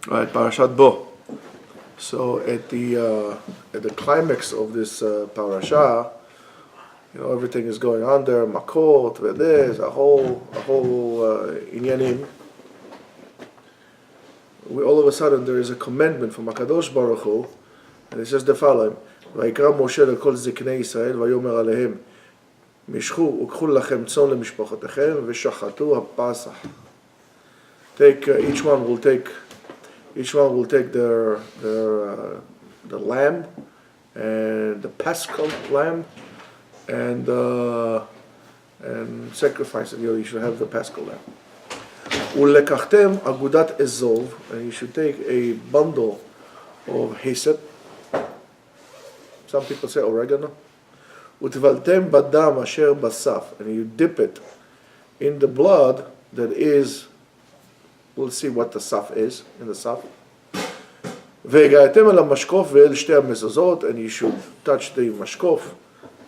Right, Parashat Bo. So at the climax of this parasha, everything is going on there. Makot, there's a whole inyanim. All of a sudden there is a commandment from Hakadosh Baruch Hu, and it says the following: "Vayikra Moshe lekol ziknei Yisrael vayomer alehem, mishchu ukchu lachem tzon lemishpachotechem v'shachatu hapasach." Each one will take their the lamb and the paschal lamb and sacrifice it. You should have the paschal lamb. Ulekachtem agudat ezov, and you should take a bundle of hyssop. Some people say oregano. Utvaltem badam asher basaf, and you dip it in the blood that is. We'll see what the saf is in the saf. Ve'ga'atem el mashkof ve'el shtei mezuzot, and you should touch the mashkof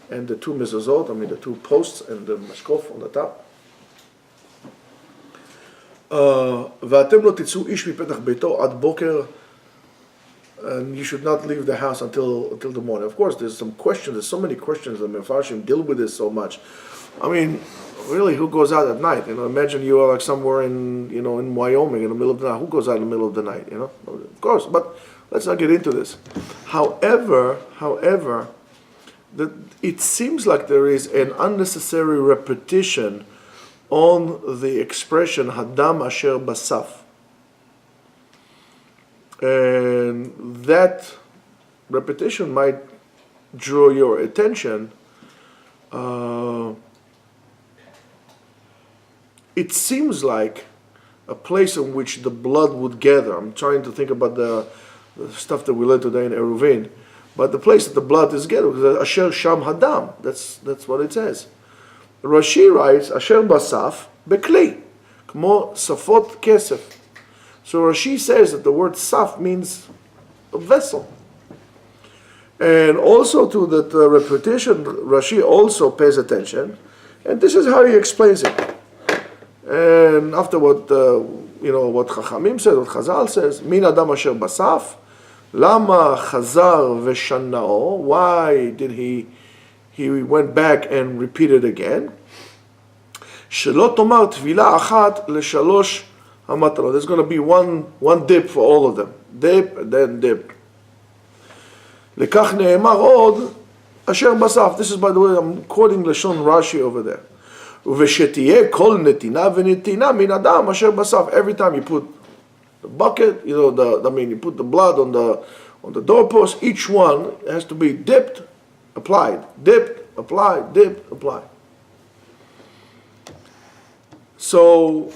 and the two mezuzot, the two posts and the mashkof on the top. Ve'atem lo titzu ish mipetach beito ad boker, and you should not leave the house until the morning. Of course, there's so many questions that Mefarshim deal with this so much. Really, who goes out at night? Imagine you are like somewhere in Wyoming in the middle of the night. Who goes out in the middle of the night? Of course, but let's not get into this. However, it seems like there is an unnecessary repetition on the expression Hadam Asher Basaf, and that repetition might draw your attention. It seems like a place in which the blood would gather. I'm trying to think about the stuff that we learned today in Eruvin, but the place that the blood is gathered, Asher Sham Hadam. That's what it says. Rashi writes Asher Basaf Bekli, Kmo Safot Kesef. So Rashi says that the word Saf means a vessel, and also to that repetition, Rashi also pays attention, and this is how he explains it. And after what Chachamim says, what Chazal says, Min Adam Asher Basaf, Lama Chazar Veshanao, why did he went back and repeated again? Shelo Tomar Tvila Achat Leshalosh Hamatarot. There's going to be one dip for all of them. Dip and then dip. Lekach Ne'emar Od Asher Basaf. This is, by the way, I'm quoting Lashon Rashi over there. Every time you put the bucket, you put the blood on the doorpost, each one has to be dipped, applied, dipped, applied, dipped, applied. So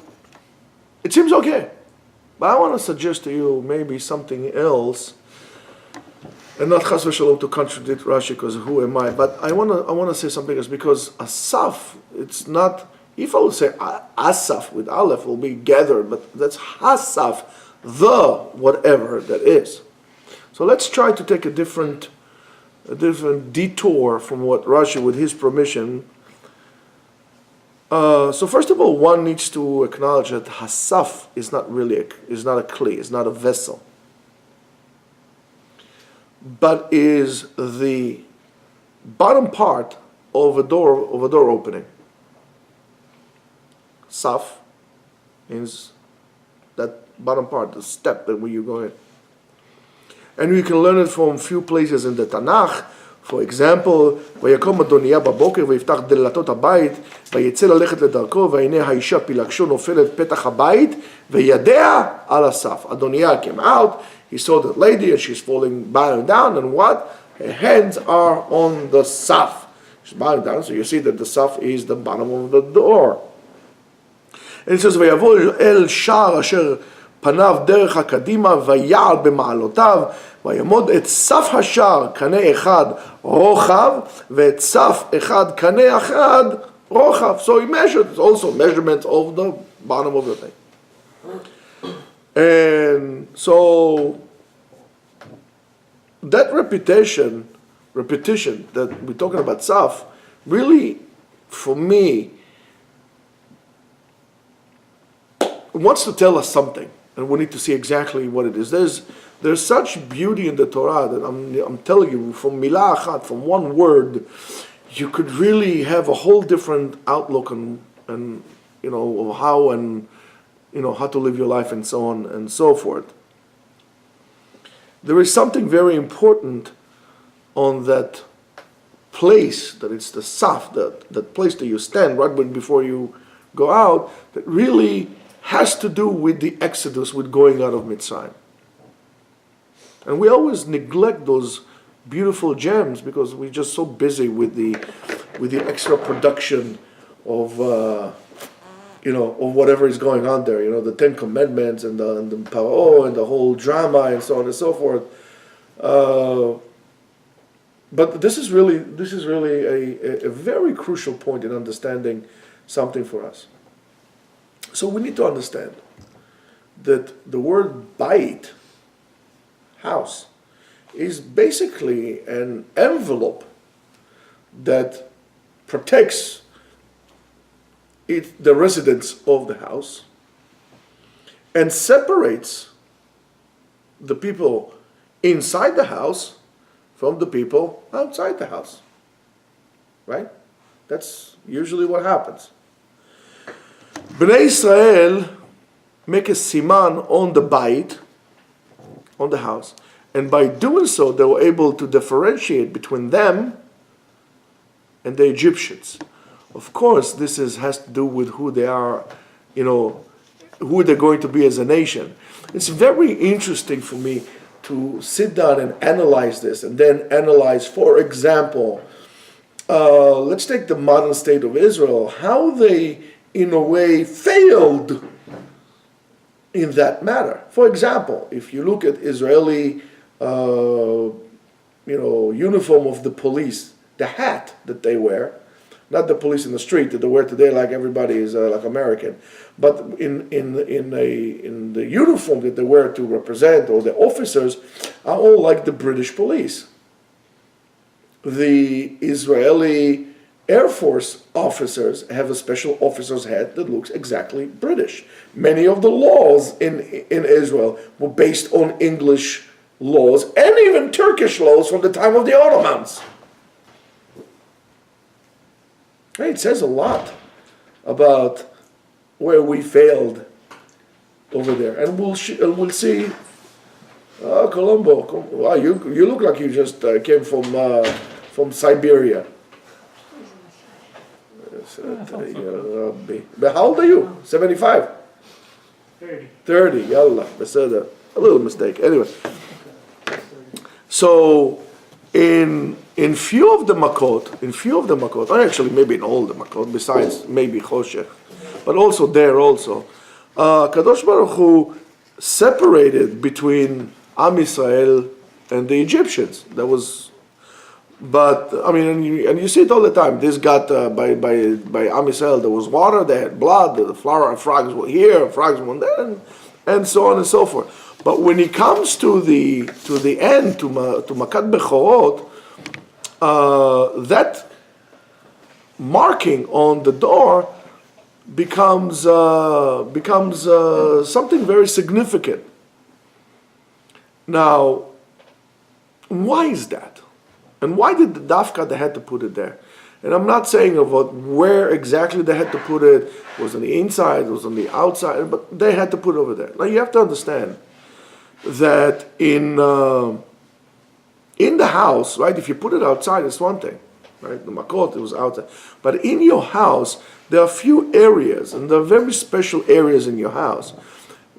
it seems okay, but I want to suggest to you maybe something else. And not chas v'shalom to contradict Rashi, because who am I? But I want to say something else, because asaf, it's not. If I would say asaf with aleph, will be gathered, but that's hasaf, the whatever that is. So let's try to take a different detour from what Rashi, with his permission. So first of all, one needs to acknowledge that hasaf is not a kli, is not a vessel, but is the bottom part of a door opening. Saf means that bottom part, the step that where you go in. And we can learn it from few places in the Tanakh. For example, ויקום אדוניה בבוקר ויפתח דלתות הבית ויצא ללכת לדרכו והנה האישה פילגשו נופלת פתח הבית וידיה על הסף. אדוניה came out, he saw the lady and she's bowing down, and what? Her hands are on the saf. She's bowing down, so you see that the saf is the bottom of the door. And it says, ויבוא אל שער אשר פניו דרך הקדימה ויעל במעלותיו ויעמוד את סף השער קנה אחד רוחב ואת סף אחד קנה אחד רוחב. So he measured, it's also measurements of the bottom of the thing. And so that repetition that we're talking about saf, really, for me, wants to tell us something. And we need to see exactly what it is. There's such beauty in the Torah that I'm telling you, from milah achat, from one word, you could really have a whole different outlook and of how how to live your life and so on and so forth. There is something very important on that place, that it's the saf, that place that you stand right before you go out, that really has to do with the Exodus, with going out of Mitzrayim. And we always neglect those beautiful gems because we're just so busy with the extra production of of whatever is going on there. The Ten Commandments and the Paro and the whole drama and so on and so forth. But this is really a very crucial point in understanding something for us. So we need to understand that the word bayit, house, is basically an envelope that protects the residents of the house and separates the people inside the house from the people outside the house. Right? That's usually what happens. Bnei Israel make a siman on the bayit, on the house, and by doing so they were able to differentiate between them and the Egyptians. Of course, this has to do with who they are, who they're going to be as a nation. It's very interesting for me to sit down and analyze this, and then analyze, for example, let's take the modern state of Israel, how they, in a way, failed in that matter. For example, if you look at Israeli, uniform of the police, the hat that they wear, not the police in the street that they wear today, like everybody is like American, but in the uniform that they wear to represent, or the officers are all like the British police. The Israeli Air Force officers have a special officer's hat that looks exactly British. Many of the laws in Israel were based on English laws and even Turkish laws from the time of the Ottomans. It says a lot about where we failed over there, and we'll see. Colombo, wow, you look like you just came from Siberia. But how old are you? 75? 30. Yalla, beseda. A little mistake. Anyway, so in few of the makot, or actually maybe in all the makot, besides maybe Choshech, but also there Kadosh Baruch Hu separated between Am Yisrael and the Egyptians. But I mean, and you see it all the time. This got by Am Yisrael, there was water, they had blood, the frogs were here, frogs were there, and so on and so forth. But when it comes to the end, to Makat Bechorot, that marking on the door becomes something very significant. Now, why is that? And why did the Dafka, they had to put it there? And I'm not saying about where exactly they had to put it. It was on the inside, it was on the outside, but they had to put it over there. Now you have to understand that in the house, right, if you put it outside, it's one thing, right? The makot, it was outside. But in your house, there are a few areas, and there are very special areas in your house,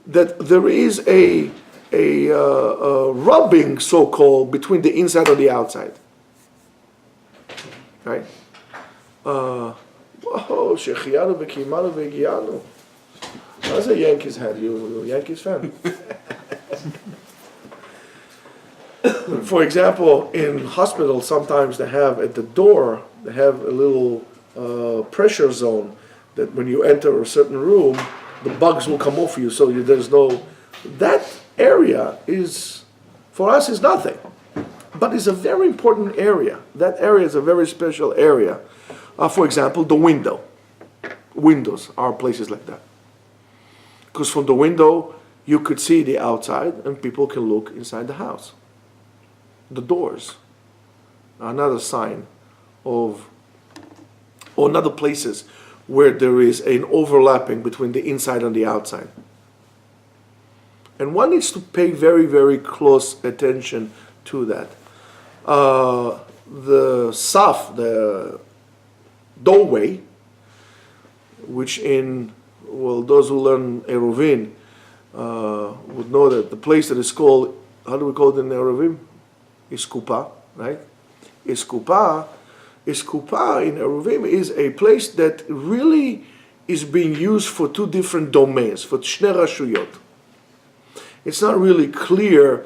that there is a rubbing, so-called, between the inside and the outside. Right? Whoa, Shechianu v'kimanu v'gianu. How's a Yankees hat? You a Yankees fan? For example, in hospitals, sometimes they have at the door, they have a little pressure zone that when you enter a certain room, the bugs will come off you. So there's no. That area is, for us, is nothing, but it's a very important area. That area is a very special area. For example, the window. Windows are places like that, because from the window you could see the outside and people can look inside the house. The doors are another sign of, or another places where there is an overlapping between the inside and the outside. And one needs to pay very, very close attention to that. The saf, the doorway, which those who learn Eruvin would know that the place that is called, how do we call it in Eruvin? Iskupa, right? Iskupa in Eruvim is a place that really is being used for two different domains, for Shnei Rashuyot. It's not really clear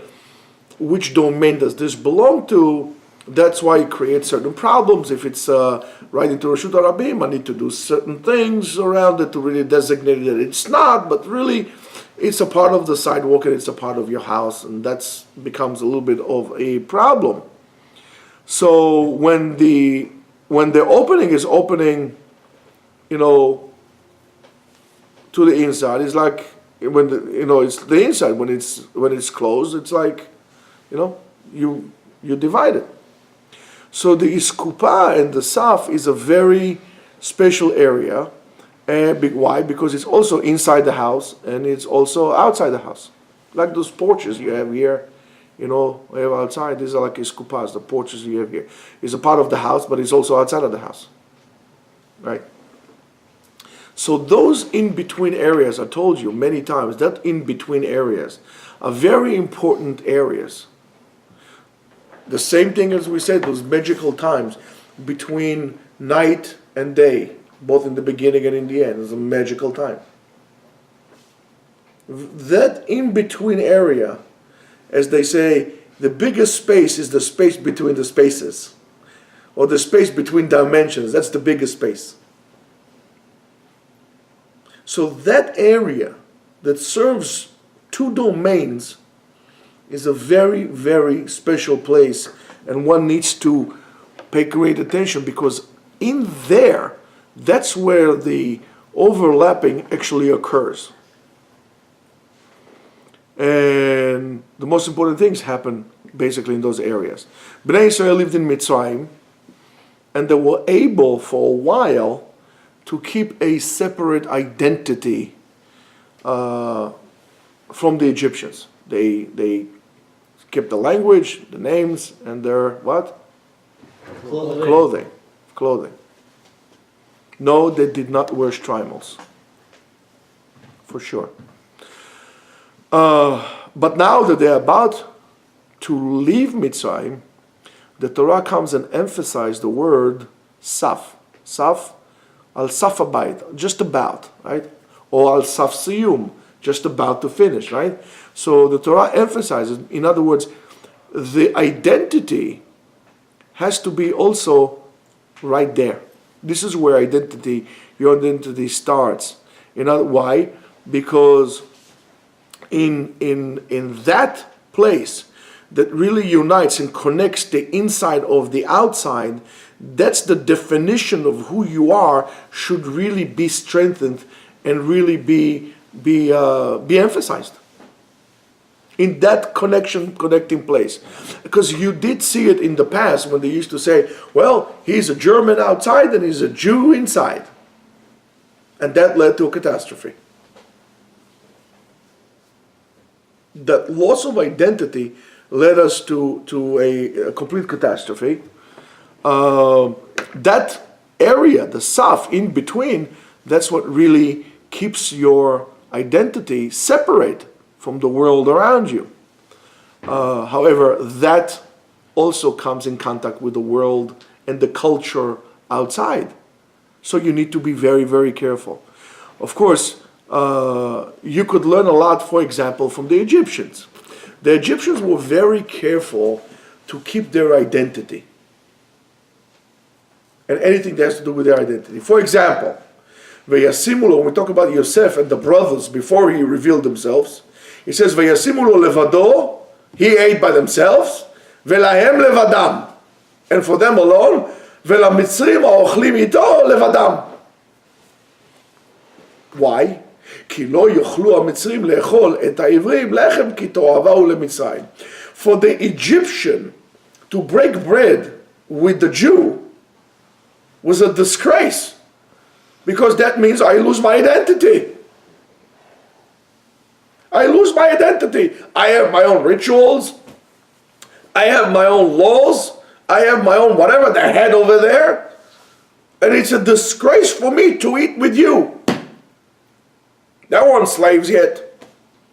which domain does this belong to. That's why it creates certain problems. If it's right into Rashut Harabim, I need to do certain things around it to really designate that it's not, but really it's a part of the sidewalk and it's a part of your house, and that becomes a little bit of a problem. So when the opening is opening, to the inside, it's like when it's the inside. When it's closed, it's like, you divide it. So the iskupa and the saf is a very special area. And why? Because it's also inside the house and it's also outside the house. Like those porches you have here, we have outside. These are like iskupas, the porches you have here. It's a part of the house, but it's also outside of the house. Right? So those in-between areas, I told you many times, that in-between areas are very important areas. The same thing as we said, those magical times between night and day, both in the beginning and in the end, is a magical time. That in-between area, as they say, the biggest space is the space between the spaces, or the space between dimensions. That's the biggest space. So that area that serves two domains is a very, very special place, and one needs to pay great attention, because in there, that's where the overlapping actually occurs. And the most important things happen basically in those areas. Bnei Israel lived in Mitzrayim, and they were able for a while to keep a separate identity from the Egyptians. They kept the language, the names, and their what? Clothing. No, they did not wear shtreimels. For sure. But now that they're about to leave Mitzrayim, the Torah comes and emphasizes the word saf. Saf, al saf abayit, just about, right? Or al saf siyum, just about to finish, right? So the Torah emphasizes, in other words, the identity has to be also right there. This is where your identity starts. Why? Because in that place that really unites and connects the inside of the outside, that's the definition of who you are, should really be strengthened and really be emphasized in that connecting place. Because you did see it in the past when they used to say, well, he's a German outside and he's a Jew inside. And that led to a catastrophe. That loss of identity led us to a complete catastrophe. That area, the saf in between, that's what really keeps your identity separate from the world around you. However, that also comes in contact with the world and the culture outside. So you need to be very, very careful. Of course, you could learn a lot, for example, from the Egyptians. The Egyptians were very careful to keep their identity. And anything that has to do with their identity. For example, Vayasimulo, when we talk about Yosef and the brothers before he revealed themselves, he says, Vayasimulo levado, he ate by themselves, velahem levadam, and for them alone, velamitzrim haochlim ito levadam. Why? כי לא יוכלו המצרים לאכול את העברים לחם כי תועבהו למצרים. For the Egyptian to break bread with the Jew was a disgrace, because that means I lose my identity. I lose my identity. I have my own rituals. I have my own laws. I have my own whatever, the head over there. And it's a disgrace for me to eat with you. They weren't slaves yet.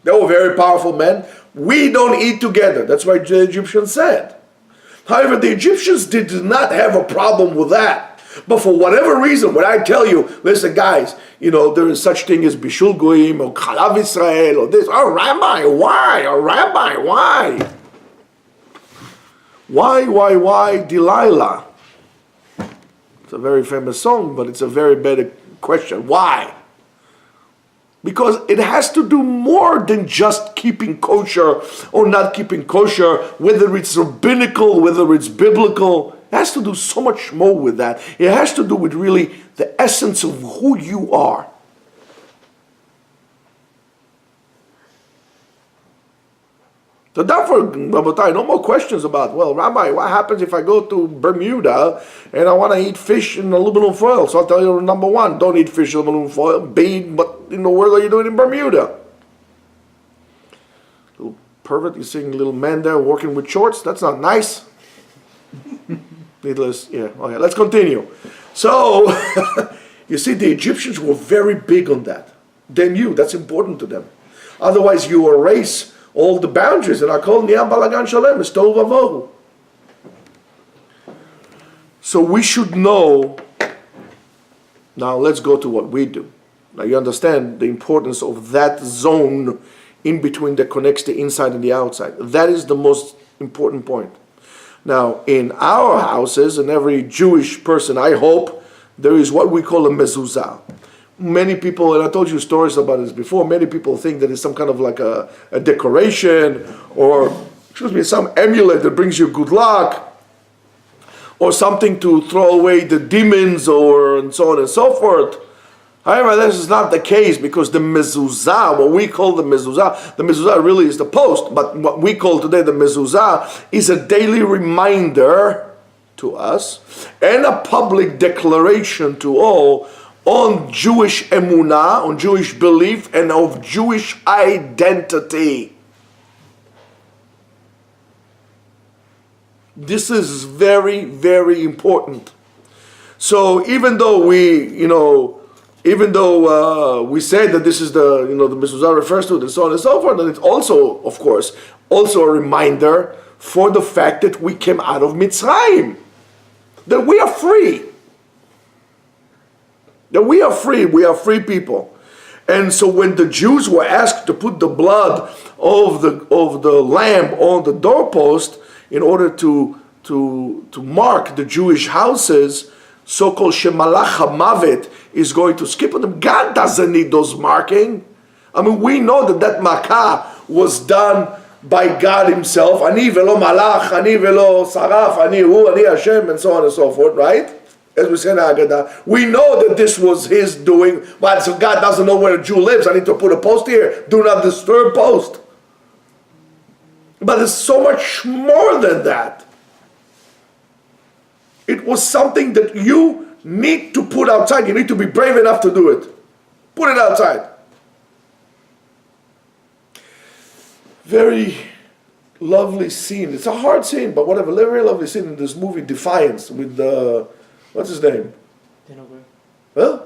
They were very powerful men. We don't eat together. That's what the Egyptians said. However, the Egyptians did not have a problem with that. But for whatever reason, when I tell you, listen guys, there is such thing as Bishul Goyim or Chalav Israel or this. Oh, Rabbi, why? Oh, Rabbi, why? Why, Delilah? It's a very famous song, but it's a very bad question. Why? Because it has to do more than just keeping kosher or not keeping kosher, whether it's rabbinical, whether it's biblical. It has to do so much more with that. It has to do with really the essence of who you are. So therefore, Rabotai, no more questions about, well, Rabbi, what happens if I go to Bermuda and I want to eat fish in aluminum foil? So I'll tell you, number one, don't eat fish in aluminum foil. B, what in the world are you doing in Bermuda? Little pervert, you're seeing a little man there working with shorts? That's not nice. Needless, yeah. Okay, let's continue. So, you see, the Egyptians were very big on that. They knew that's important to them. Otherwise, you erase all the boundaries, and I call Niyam Balagan Shalem, is Tov Avohu. So we should know. Now let's go to what we do. Now you understand the importance of that zone in between that connects the inside and the outside. That is the most important point. Now in our houses, and every Jewish person, I hope, there is what we call a mezuzah. Many people, and I told you stories about this before, many people think that it's some kind of like a decoration or, some amulet that brings you good luck or something to throw away the demons or and so on and so forth. However, this is not the case, because the mezuzah, what we call the mezuzah really is the post, but what we call today the mezuzah is a daily reminder to us and a public declaration to all on Jewish emunah, on Jewish belief, and of Jewish identity. This is very, very important. So even though we say that this is the mezuzah refers to it and so on and so forth, and it's also, of course, also a reminder for the fact that we came out of Mitzrayim, that we are free. That we are free people. And so when the Jews were asked to put the blood of the lamb on the doorpost in order to mark the Jewish houses, so-called Shemalach HaMavet is going to skip on them. God doesn't need those marking. I mean, we know that makah was done by God himself. Ani velo malach, ani velo saraf, ani hu, ani Hashem, and so on and so forth, right? As we say in Haggadah, we know that this was his doing, but so God doesn't know where a Jew lives. I need to put a post here. Do not disturb post. But it's so much more than that. It was something that you need to put outside. You need to be brave enough to do it. Put it outside. Very lovely scene. It's a hard scene, but whatever. Very lovely scene in this movie, Defiance, with the... What's his name? Daniel Craig. Huh?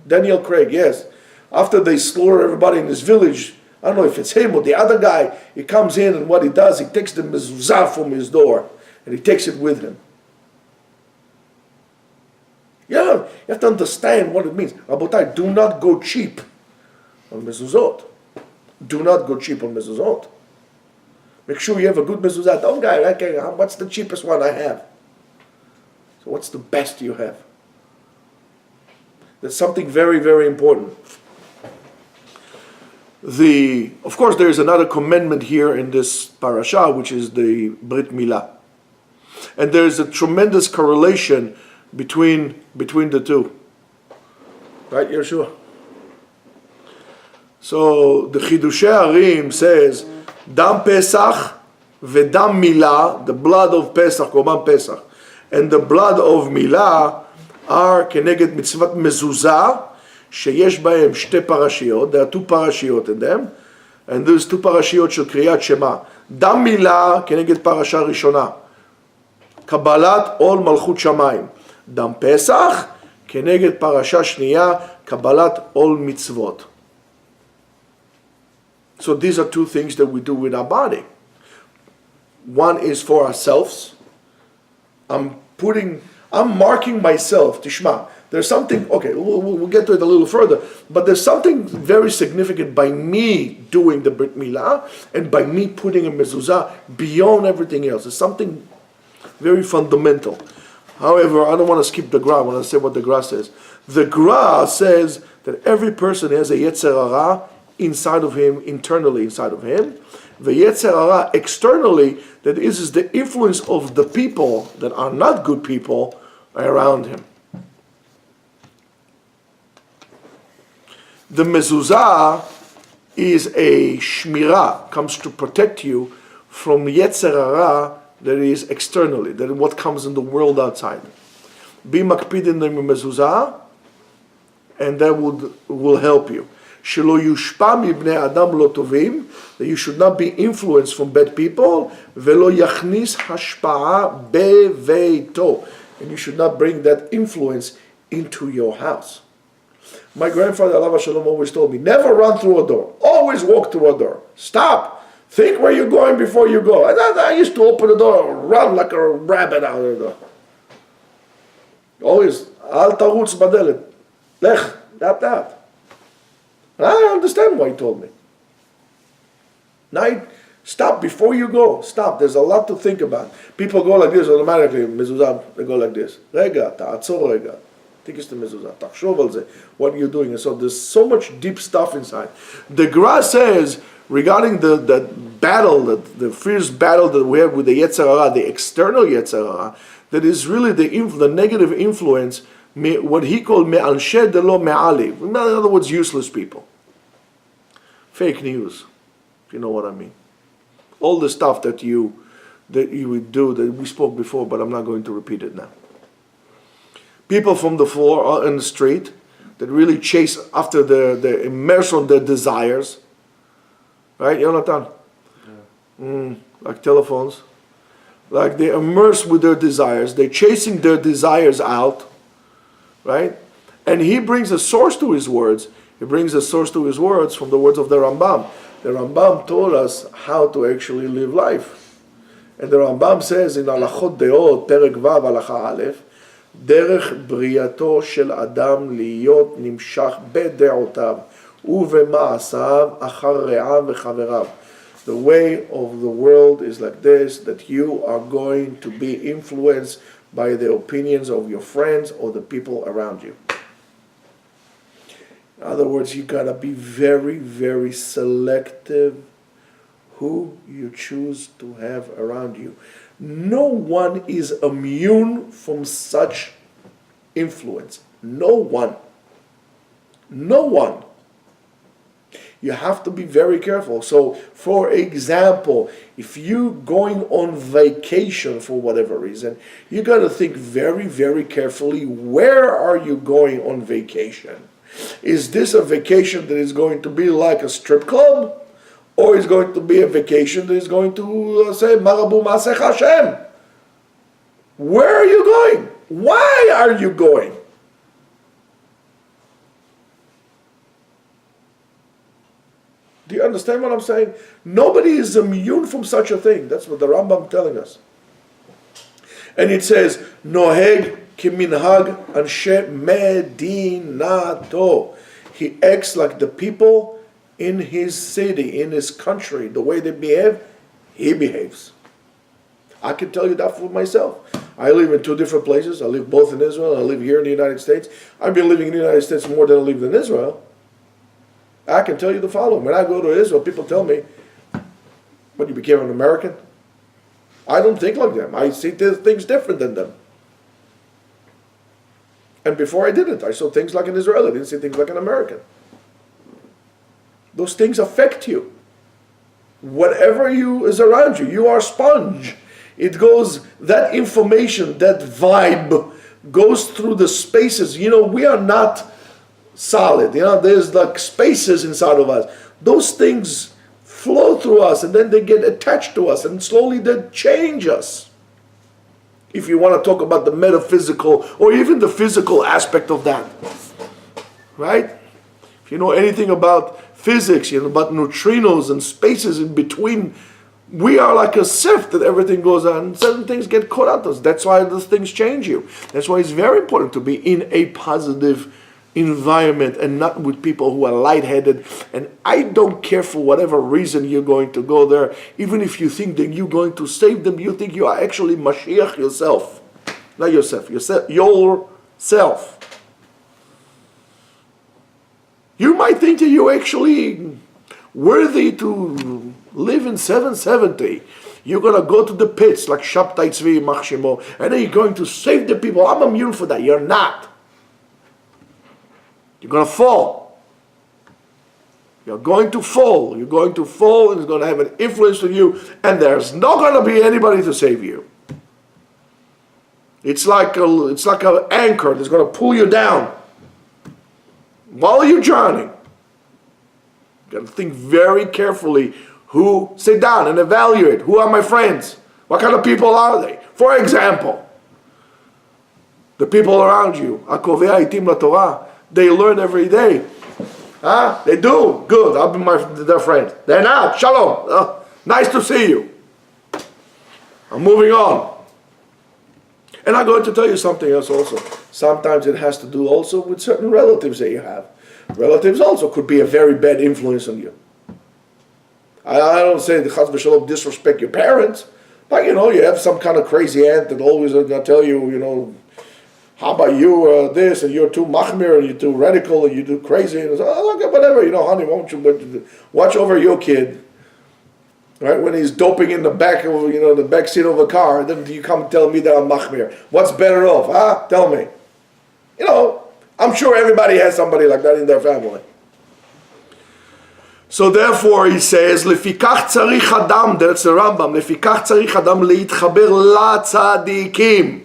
Daniel Craig, yes. After they slaughter everybody in this village, I don't know if it's him or the other guy, he comes in and what he does, he takes the mezuzah from his door and he takes it with him. Yeah, you have to understand what it means. Rabotai, do not go cheap on mezuzot. Do not go cheap on mezuzot. Make sure you have a good mezuzah. Don't go, okay, what's the cheapest one I have? So what's the best you have? That's something very, very important. Of course, there is another commandment here in this parasha, which is the Brit Milah. And there is a tremendous correlation between the two. Right, Yeshua? So the Chidushei Harim says, Dam Pesach v'dam Milah, the blood of Pesach, Korban Pesach, and the blood of Milah are כנגד מצוות מזוזה, שיש בהם שתי פרשיות, there are two parashiyot in them, and there's two parashiyot של קריאת שמע. דם מילה כנגד פרשה ראשונה, קבלת עול מלכות שמיים. דם פסח כנגד פרשה שנייה, קבלת עול מצוות. So these are two things that we do with our body. One is for ourselves. I'm marking myself, Tishma. There's something, okay, we'll get to it a little further, but there's something very significant by me doing the Brit Milah and by me putting a mezuzah beyond everything else. It's something very fundamental. However, I don't want to skip the Gra when I say what the Gra says. The Gra says that every person has a Yetzer Hara inside of him, internally inside of him. The Yetzer Hara externally, that is the influence of the people that are not good people around him. The mezuzah is a shmirah, comes to protect you from Yetzer Hara that is externally, that is what comes in the world outside. Be makpid in the mezuzah, and that will help you. Shelo yushpa mibnei adam lo tovim, that you should not be influenced from bad people. Velo yachnis hashpa'a beveito, and you should not bring that influence into your house. My grandfather, Alav Shalom, always told me, never run through a door. Always walk through a door. Stop. Think where you're going before you go. I used to open the door, run like a rabbit out of the door. Always, al tarutz badelet. Lech, that. I understand why he told me. Now, stop before you go. Stop. There's a lot to think about. People go like this automatically. Mezuzah, they go like this. Rega, ta'atzor rega. Tikis to mezuzah. Tachshov al zeh. What are you doing? And so there's so much deep stuff inside. The Gra says regarding the battle, the fierce battle that we have with the Yetzer Hara, the external Yetzer Hara, that is really the negative influence, what he called me'anshe de lo me'ali. In other words, useless people. Fake news, if you know what I mean. All the stuff that you would do that we spoke before, but I'm not going to repeat it now. People from the floor in the street that really chase after the immerse on their desires. Right, Jonathan? Yeah. Like telephones. Like they immerse with their desires. They're chasing their desires out. Right? And he brings a source to his words. He brings a source to his words from the words of the Rambam. The Rambam told us how to actually live life. And the Rambam says in Halachot Deot, Perek Vav, Halacha Aleph, Derech Briyato Shel Adam Liyot Nimshach Bedeotav Uvema'asav Achar Re'av V'Chaverav. The way of the world is like this, that you are going to be influenced by the opinions of your friends or the people around you. In other words, you gotta be very, very selective who you choose to have around you. No one is immune from such influence. No one. No one. You have to be very careful. So, for example, if you're going on vacation for whatever reason, you got to think very, very carefully, where are you going on vacation? Is this a vacation that is going to be like a strip club? Or is going to be a vacation that is going to say, Marabu Masech Hashem? Where are you going? Why are you going? Do you understand what I'm saying? Nobody is immune from such a thing. That's what the Rambam is telling us. And it says, Noheg kiminhag anshe medinato. He acts like the people in his city, in his country. The way they behave, he behaves. I can tell you that for myself. I live in two different places. I live both in Israel and I live here in the United States. I've been living in the United States more than I lived in Israel. I can tell you the following. When I go to Israel, people tell me, what, you became an American? I don't think like them. I see things different than them. And before I didn't. I saw things like an Israeli. I didn't see things like an American. Those things affect you. Whatever is around you, you are a sponge. It goes, that information, that vibe goes through the spaces. We are not solid. There's like spaces inside of us. Those things flow through us and then they get attached to us and slowly they change us. If you want to talk about the metaphysical or even the physical aspect of that. Right? If you know anything about physics, about neutrinos and spaces in between, we are like a sieve that everything goes on. Certain things get caught out of us. That's why those things change you. That's why it's very important to be in a positive environment and not with people who are lightheaded. And I don't care for whatever reason you're going to go there. Even if you think that you're going to save them, you think you are actually Mashiach yourself. Not yourself. Yourself. You might think that you're actually worthy to live in 770. You're going to go to the pits like Shabtai Tzvi Machshimo, and then you're going to save the people. I'm immune for that. You're not. You're going to fall. You're going to fall. You're going to fall, and it's going to have an influence on you, and there's not going to be anybody to save you. It's like an anchor that's going to pull you down while you're drowning. You got to think very carefully. Sit down and evaluate. Who are my friends? What kind of people are they? For example, the people around you. Akovei itim laTorah. They learn every day. They do. Good. I'll be their friend. They're not. Shalom. Nice to see you. I'm moving on. And I'm going to tell you something else also. Sometimes it has to do also with certain relatives that you have. Relatives also could be a very bad influence on you. I don't say the Chas v'Shalom disrespect your parents, but you have some kind of crazy aunt that always is going to tell you, how about you this, and you're too machmir, and you're too radical, and you're too crazy, and whatever, honey, won't you watch over your kid, right? When he's doping in the back of, the back seat of a car, then you come and tell me that I'm machmir. What's better off, Tell me. I'm sure everybody has somebody like that in their family. So therefore he says, לפיכך צריך אדם, that's the Rambam, לפיכך צריך אדם להתחבר לצדיקים,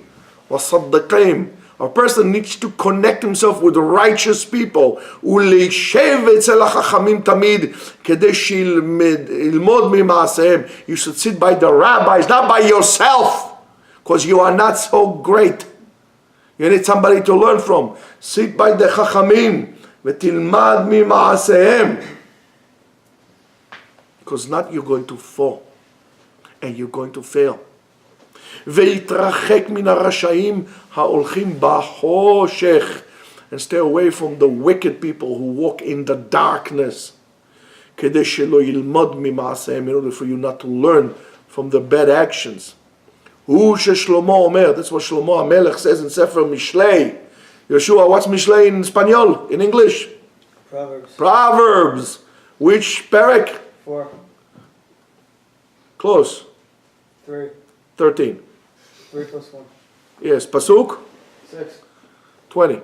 לצדיקים. A person needs to connect himself with righteous people, ולהישב אצל החכמים תמיד, כדי שילמוד ממעשיהם. You should sit by the rabbis, not by yourself, because you are not so great. You need somebody to learn from. Sit by the חכמים, ותלמד ממעשיהם. Because not you're going to fall and you're going to fail. ויתרחק מן הרשעים ההולכים בחושך, and stay away from the wicked people who walk in the darkness. כדי שלא ילמד ממעשיהם, in order for you not to learn from the bad actions. הוא ששלמה אומר, that's what Shlomo HaMelech says in Sefer Mishlei. Yeshua, what's Mishlei in Spanish, in English? Proverbs. Which perek? 4. Close. 3. 13. 3 plus 1. Yes. Pasuk? 6. 20.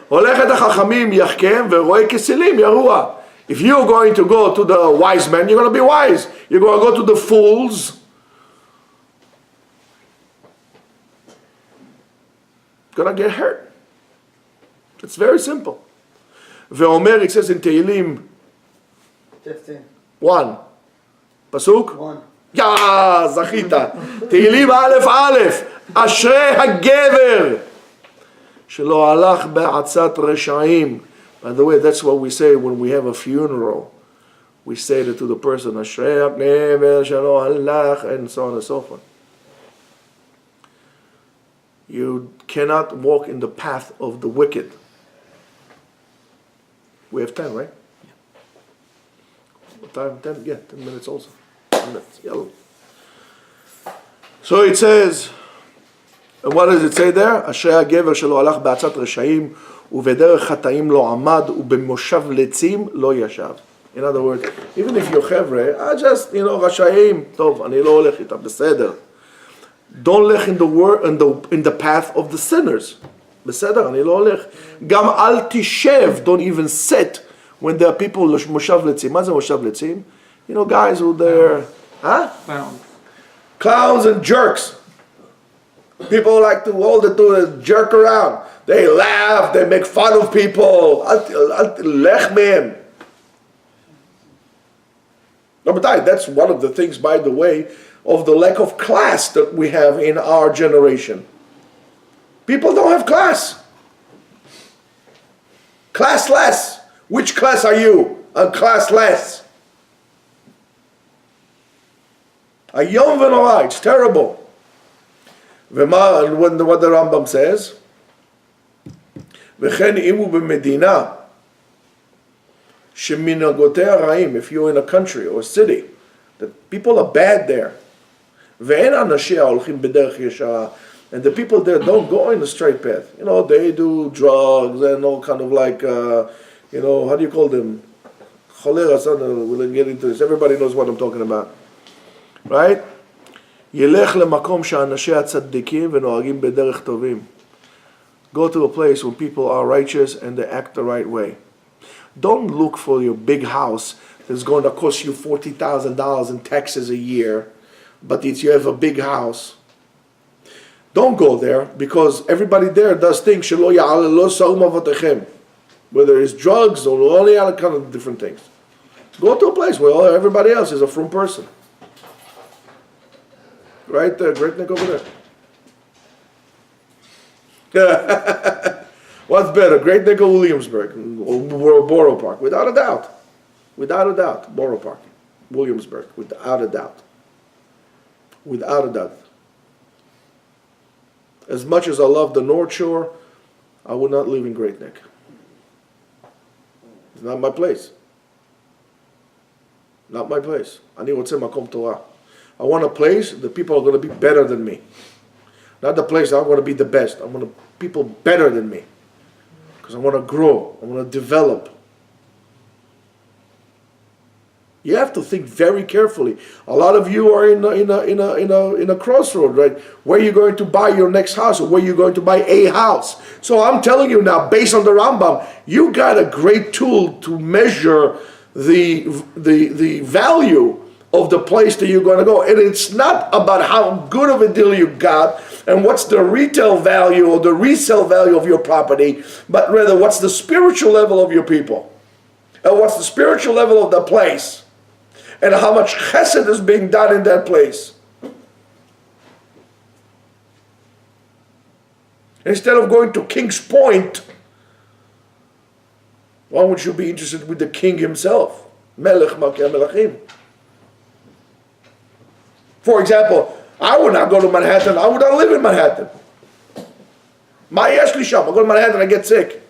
הולכת החכמים יחכם ורואה כסילים ירוע. If you're going to go to the wise men, you're going to be wise. You're going to go to the fools. You're going to get hurt. It's very simple. ואומר, it says in Tehillim 15. 1. Pasuk? 1. זכית. תהילים א' א', אשרי הגבר שלא הלך בעצת רשעים. By the way, that's what we say when we have a funeral. We say that to the person, אשרי הגבר שלא הלך, and so on and so forth. You cannot walk in the path of the wicked. We have 10, right? Yeah. What time? 10? Yeah, 10 minutes also. 10 minutes. Yellow. So it says, and what does it say there? אשרי הגבר שלא הלך בעצת רשעים ובדרך חטאים לא עמד ובמושב לצים לא ישב. In other words, even if you're חבר'ה, I just, רשעים, טוב, אני לא הולך איתם, בסדר. Don't let in the path of the sinners. בסדר, אני לא הולך. גם אל תשב, don't even sit, when there are people, מושב לצים. מה זה מושב לצים? You know, guys who they're, huh? Clowns. Clowns and jerks. People like to all they do is jerk around. They laugh, they make fun of people. אל תלך מהם. רבותיי, that's one of the things, by the way, of the lack of class that we have in our generation. People don't have class. Classless. Which class are you? I'm classless. Ayom v'norah, it's terrible. What the Rambam says, וכן אם הוא במדינה שמנהגותיה רעים, if you're in a country or a city, that people are bad there, ואין אנשיה הולכים בדרך ישרה, and the people there don't go in a straight path. You know, they do drugs and all kind of like, you know, how do you call them? Cholera, we'll get into this. Everybody knows what I'm talking about. Right? ילך למקום שאנשיה צדיקים ונוהגים בדרך טובים. Go to a place where people are righteous and they act the right way. Don't look for your big house that's going to cost you $40,000 in taxes a year, but you have a big house. Don't go there because everybody there does things שלא יעללו שום אבותיכם, whether it's drugs or all the other kind of different things. Go to a place where everybody else is a frum person. Right there, Great Neck over there. What's better, Great Neck or Williamsburg or Borough Park? Without a doubt. Without a doubt, Borough Park. Williamsburg, without a doubt. Without a doubt. As much as I love the North Shore, I would not live in Great Neck. It's not my place. Not my place. אני רוצה מקום תורה. I want a place that people are going to be better than me. Not the place that I'm going to be the best. I want people better than me. Because I want to grow. I want to develop. You have to think very carefully. A lot of you are in a crossroad, right? Where you're going to buy your next house or where you're going to buy a house. So I'm telling you now, based on the Rambam, you got a great tool to measure the value of the place that you're going to go. And it's not about how good of a deal you got and what's the retail value or the resale value of your property, but rather what's the spiritual level of your people. And what's the spiritual level of the place. And how much chesed is being done in that place. Instead of going to King's Point, why would you be interested with the king himself? Melech Malkei Melachim. For example, I would not go to Manhattan. I would not live in Manhattan. Ma yesh li sham. I go to Manhattan, I get sick.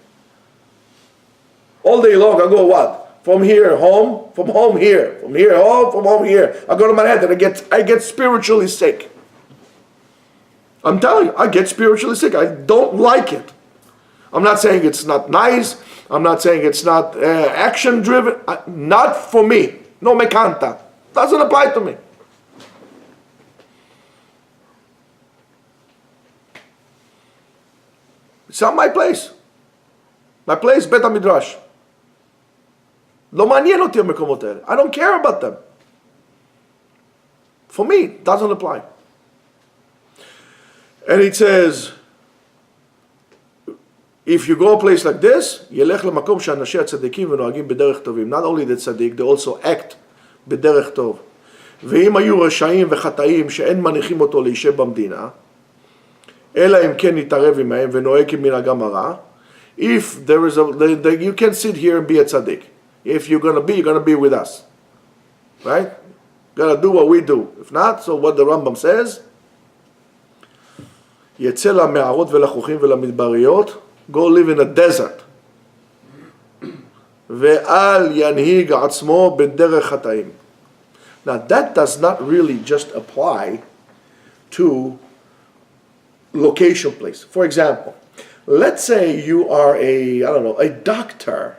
All day long, I go what? From here, home, from home, here. From here, home, from home, here. I go to Manhattan, I get spiritually sick. I'm telling you, I get spiritually sick. I don't like it. I'm not saying it's not nice. I'm not saying it's not action-driven. Not for me. No me canta. Doesn't apply to me. It's not my place. My place, בית המדרש. לא מעניין אותי המקומות האלה. I don't care about them. For me, it doesn't apply. And it says, if you go a place like this, ילך למקום שאנשי הצדיקים ונוהגים בדרך טובים. Not only the צדיק, they also act בדרך טוב. ואם היו רשעים וחטאים שאין מניחים אותו להישב במדינה, אלא אם כן יתערב עמהם ונוהג כמנהגם הרע, if there is you can sit here and be a tzaddik. If you're going to be with us. Right? Going to do what we do. If not, so what the Rambam says, יצא למערות ולחוכים ולמדבריות, go live in a desert. ואל ינהיג עצמו בדרך חטאים. Now that does not really just apply to location place. For example, let's say you are a doctor,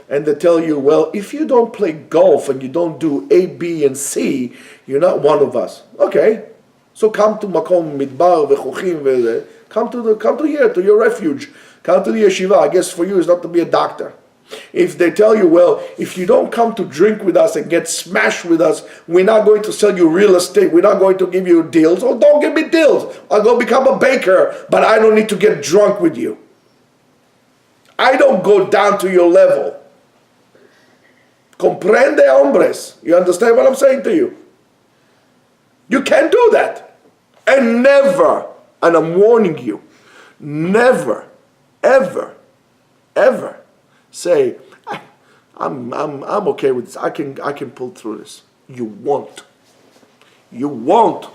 and they tell you, well, if you don't play golf and you don't do A, B, and C, you're not one of us. Okay, so come to Makom Midbar v'chochim Come to here, to your refuge. Come to the yeshiva. I guess for you is not to be a doctor. If they tell you, well, if you don't come to drink with us and get smashed with us, we're not going to sell you real estate. We're not going to give you deals. Oh, don't give me deals. I'll go become a baker, but I don't need to get drunk with you. I don't go down to your level. Comprende, hombres. You understand what I'm saying to you? You can't do that. And never, and I'm warning you, never, ever, ever say, I'm okay with this. I can pull through this. You won't. You won't.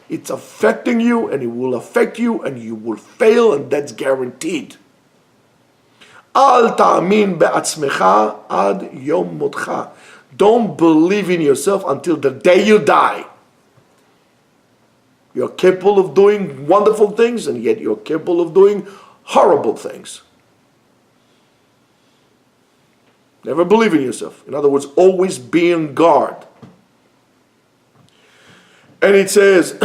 It's affecting you, and it will affect you, and you will fail, and that's guaranteed. Al ta'amin be'atzmecha ad yom motcha. Don't believe in yourself until the day you die. You're capable of doing wonderful things, and yet you're capable of doing horrible things. Never believe in yourself. In other words, always be on guard. And it says, in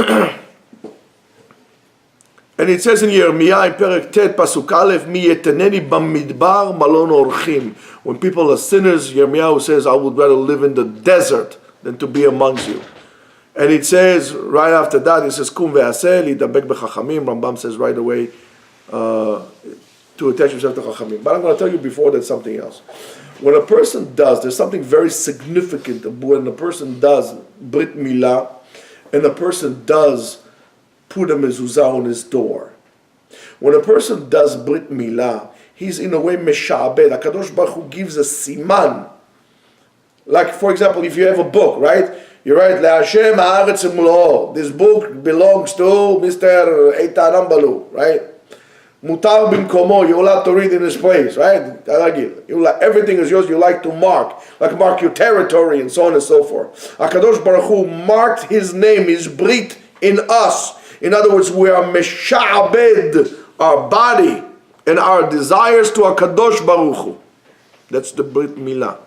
Yirmiyah in Perek Tet Pasuk Aleph, Mi yeteneni bamidbar malon orchim. When people are sinners, Yirmiyahu says, I would rather live in the desert than to be amongst you. And it says, right after that, it says, Kum ve'aseh lidabek bechachamim. Rambam says right away, to attach himself to chachamim. But I'm going to tell you before that something else. When a person does, there's something very significant when a person does Brit Milah, and a person does put a mezuzah on his door. When a person does Brit Milah, he's in a way meshabed. HaKadosh Baruch Hu gives a siman. Like, for example, if you have a book, right? You write, LeHashem ha'aretz u'mlo'o. This book belongs to Mr. Eitan Ambalu, right? Mutar bimkomo, you're allowed to read in his place, right? Everything is yours, you like to mark your territory and so on and so forth. HaKadosh Baruch Hu marked his name, his brit, in us. In other words, we are mesha'abed, our body and our desires to HaKadosh Baruch Hu. That's the Brit Milah.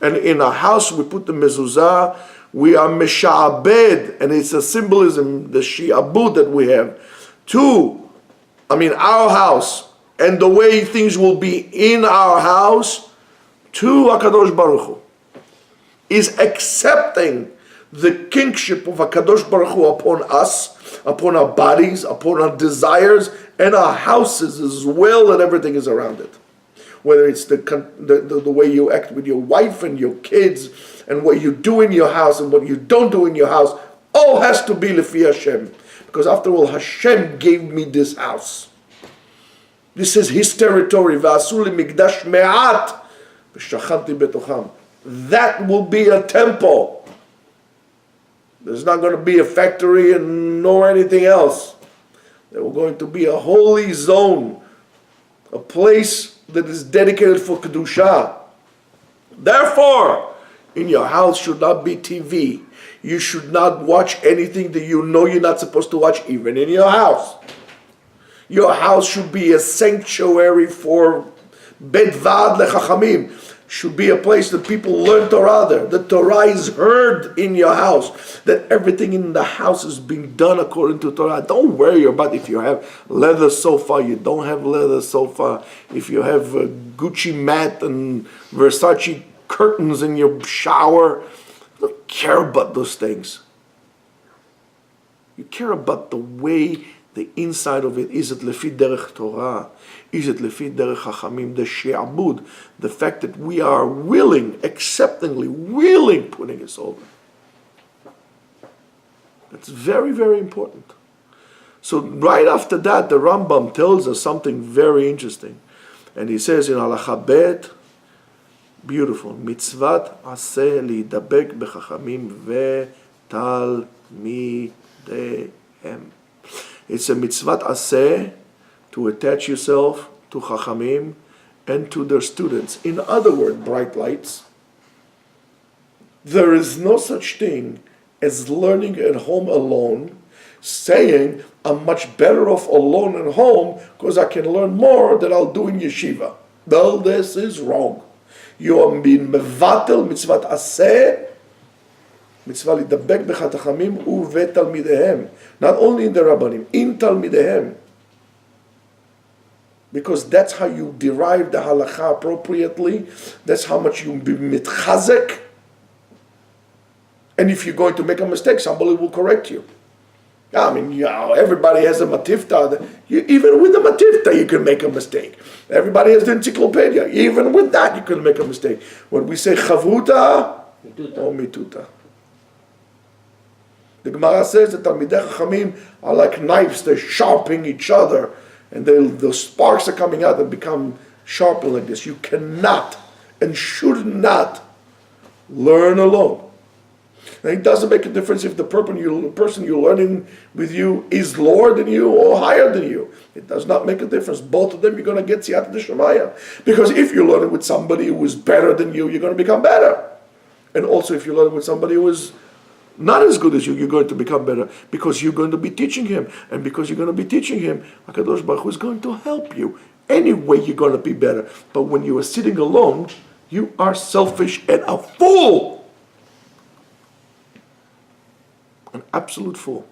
And in our house, we put the mezuzah, we are mesha'abed, and it's a symbolism, the shi'abud that we have, our house, and the way things will be in our house, to HaKadosh Baruch Hu, is accepting the kingship of HaKadosh Baruch Hu upon us, upon our bodies, upon our desires, and our houses as well, and everything is around it. Whether it's the way you act with your wife and your kids, and what you do in your house and what you don't do in your house, all has to be Lefi Hashem. Because after all, Hashem gave me this house. This is His territory. V'asu li mikdash me'at v'shachanti betocham. That will be a temple. There's not going to be a factory nor anything else. There will going to be a holy zone, a place that is dedicated for Kedusha. Therefore, in your house should not be TV. You should not watch anything that you know you're not supposed to watch, even in your house. Your house should be a sanctuary for Bedvad lechachamim. Should be a place that people learn Torah there. The Torah is heard in your house. That everything in the house is being done according to Torah. Don't worry about if you have leather sofa, you don't have leather sofa. If you have a Gucci mat and Versace curtains in your shower. Don't care about those things. You care about the way the inside of it. Is it lefi derech Torah? Is it lefi derech Chachamim? The she'abud, the fact that we are willing, acceptingly willing, putting us over. That's very, very important. So right after that, the Rambam tells us something very interesting. And he says in Halacha Bet, beautiful, mitzvat aseh lidabek bechachamim ve'talmidehem. It's a mitzvat aseh to attach yourself to chachamim and to their students. In other words, bright lights, there is no such thing as learning at home alone, saying I'm much better off alone at home because I can learn more than I'll do in yeshiva. Well, this is wrong. You are being mevatel mitzvat aseh מצווה לדבק בחכמים ובתלמידיהם. Not only in the rabbanim, in תלמידיהם. Because that's how you derive the halacha appropriately. That's how much you be mitchazek. And if you're going to make a mistake, somebody will correct you. I mean, everybody has a matifta. Even with the matifta, you can make a mistake. Everybody has the encyclopedia. Even with that, you can make a mistake. When we say chavruta or mituta. The Gemara says that Talmidei Chachamim are like knives. They're sharpening each other. And the sparks are coming out and become sharpened like this. You cannot and should not learn alone. And it doesn't make a difference if the person you're learning with you is lower than you or higher than you. It does not make a difference. Both of them, you're going to get siyata d'shemaya. Because if you're learning with somebody who is better than you, you're going to become better. And also if you're learning with somebody who is not as good as you, you're going to become better. Because you're going to be teaching him. And because you're going to be teaching him, HaKadosh Baruch Hu is going to help you. Anyway, you're going to be better. But when you are sitting alone, you are selfish and a fool. An absolute fool.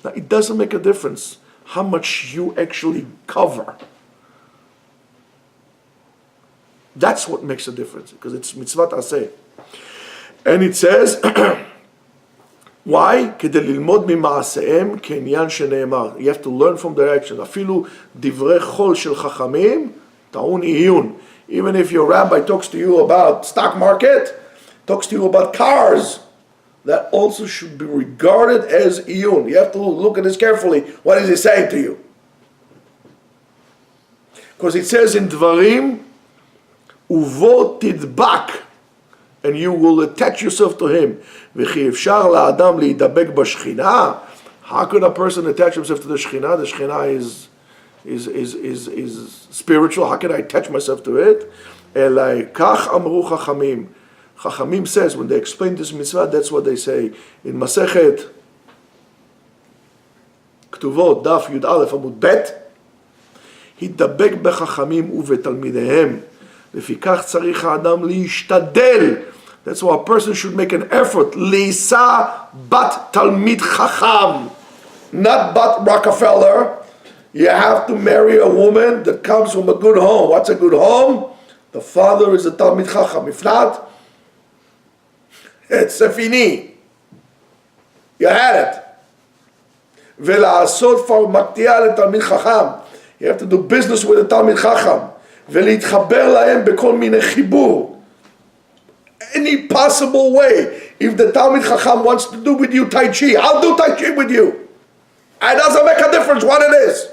Now, it doesn't make a difference how much you actually cover. That's what makes a difference, because it's mitzvat aseh. And it says, why? כדי ללמוד ממעשיהם כעניין שנאמר. You have to learn from their actions. אפילו דברי חול של חכמים טעון עיון. Even if your rabbi talks to you about stock market, talks to you about cars, that also should be regarded as iyun. You have to look at this carefully. What is he saying to you? Because it says in Dvarim, uvo tidbak, and you will attach yourself to him. V'chi efshar la'adam li'idabek b'shchina. How could a person attach himself to the Shechina? The Shechina is spiritual. How can I attach myself to it? Elai kach amru chachamim. Chachamim says, when they explain this mitzvah, that's what they say. In Masechet Ktuvot, Daf Yud Aleph Amud Bet, הידבק בחכמים ובתלמידיהם. לפיכך צריך האדם להשתדל. That's why a person should make an effort. לישא בת תלמיד חכם. Not but Rockefeller. You have to marry a woman that comes from a good home. What's a good home? The father is a Talmid Chacham. If not, it's fini. You had it. ולעשות פרמקטיה לתלמיד חכם. You have to do business with a Talmid Chacham. ולהתחבר להם בכל מיני חיבור. Any possible way. If the Talmid Chacham wants to do with you Tai Chi, I'll do Tai Chi with you. It doesn't make a difference what it is.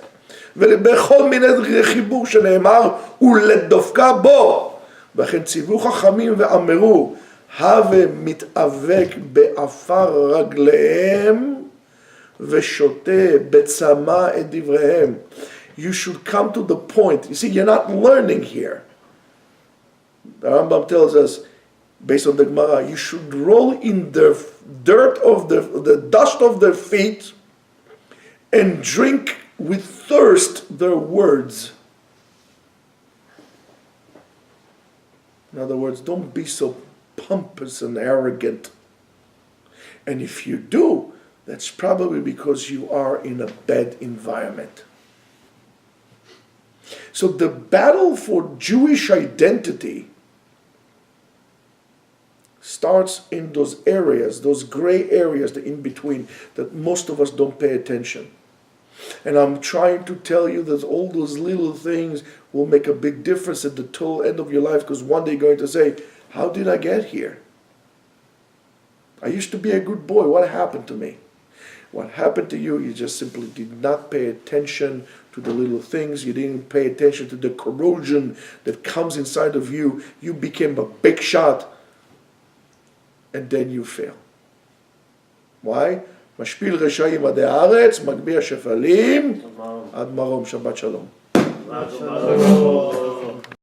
ובכל מיני חיבור שנאמר, ולדופקה בו. וכן ציוו חכמים ואמרו, הווה מתאבק באפר רגליהם ושותה בצמא את דבריהם. You should come to the point. You see, you're not learning here. The Rambam tells us, based on the Gemara, you should roll in the dirt of the dust of their feet and drink with thirst their words. In other words, don't be so pompous and arrogant. And if you do, that's probably because you are in a bad environment. So the battle for Jewish identity starts in those areas, those gray areas, the in between, that most of us don't pay attention. And I'm trying to tell you that all those little things will make a big difference at the total end of your life, because one day you're going to say, how did I get here? I used to be a good boy. What happened to me? What happened to you? You just simply did not pay attention to the little things. You didn't pay attention to the corrosion that comes inside of you. You became a big shot, and then you fail. Why? משפיל רשעים עדי הארץ, מגביה שפלים, עד מרום. שבת שלום.